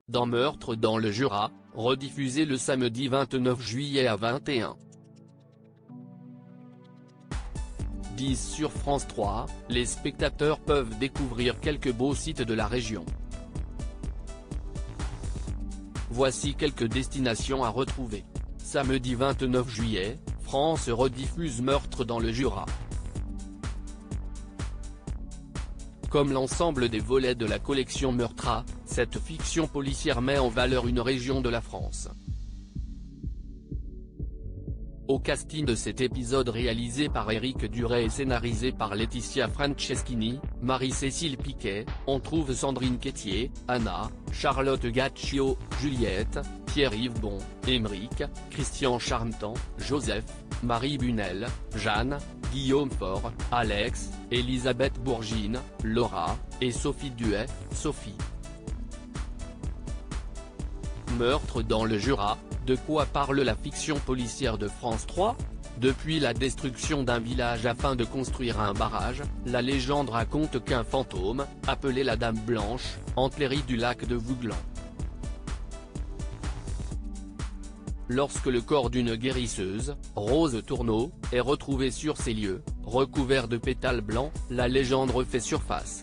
dans Meurtre dans le Jura, rediffusé le samedi 29 juillet à 21h. 10 sur France 3, les spectateurs peuvent découvrir quelques beaux sites de la région. Voici quelques destinations à retrouver. Samedi 29 juillet, France rediffuse Meurtre dans le Jura. Comme l'ensemble des volets de la collection Meurtra, cette fiction policière met en valeur une région de la France. Au casting de cet épisode réalisé par Éric Duret et scénarisé par Laetitia Franceschini, Marie-Cécile Piquet, on trouve Sandrine Quétier, Anna, Charlotte Gaccio, Juliette, Pierre-Yves Bon, Émeric, Christian Charmetan, Joseph, Marie Bunel, Jeanne, Guillaume Faure, Alex, Elisabeth Bourgine, Laura, et Sophie Duet, Sophie. Meurtre dans le Jura, de quoi parle la fiction policière de France 3 ? Depuis la destruction d'un village afin de construire un barrage, la légende raconte qu'un fantôme, appelé la Dame Blanche, hante les rives du lac de Vouglan. Lorsque le corps d'une guérisseuse, Rose Tourneau, est retrouvé sur ces lieux, recouvert de pétales blancs, la légende refait surface.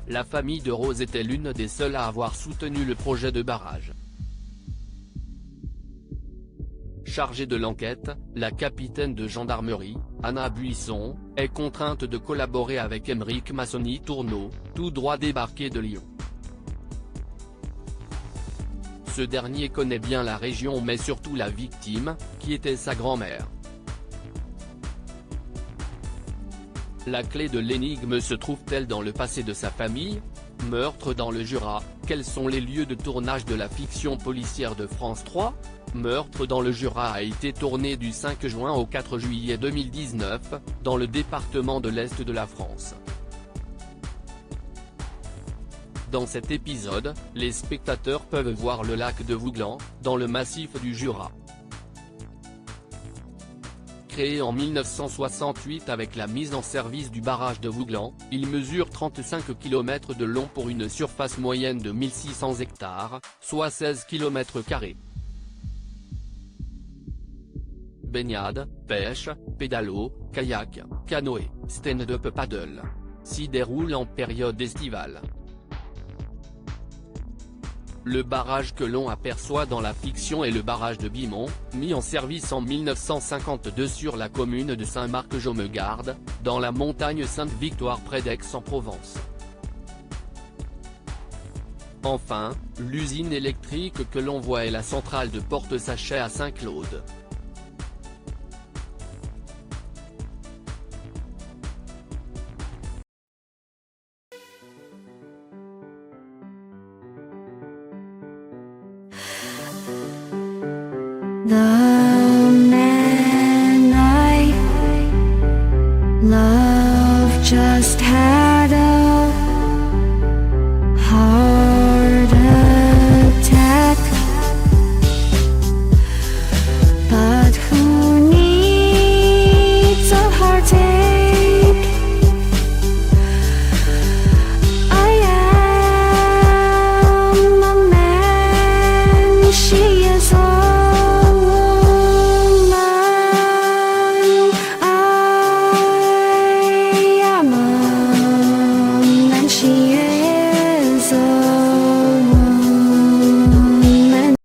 La famille de Rose était l'une des seules à avoir soutenu le projet de barrage. Chargée de l'enquête, la capitaine de gendarmerie, Anna Buisson, est contrainte de collaborer avec Émeric Massoni Tourneau, tout droit débarqué de Lyon. Ce dernier connaît bien la région mais surtout la victime, qui était sa grand-mère. La clé de l'énigme se trouve-t-elle dans le passé de sa famille ? Meurtre dans le Jura, quels sont les lieux de tournage de la fiction policière de France 3 ? Meurtre dans le Jura a été tourné du 5 juin au 4 juillet 2019, dans le département de l'Est de la France. Dans cet épisode, les spectateurs peuvent voir le lac de Vouglan, dans le massif du Jura. Créé en 1968 avec la mise en service du barrage de Vouglan, il mesure 35 km de long pour une surface moyenne de 1600 hectares, soit 16 km². Baignade, pêche, pédalo, kayak, canoë, stand-up paddle. S'y déroule en période estivale. Le barrage que l'on aperçoit dans la fiction est le barrage de Bimont, mis en service en 1952 sur la commune de Saint-Marc-Jomegarde, dans la montagne Sainte-Victoire près d'Aix-en-Provence. Enfin, l'usine électrique que l'on voit est la centrale de Porte-Sachet à Saint-Claude.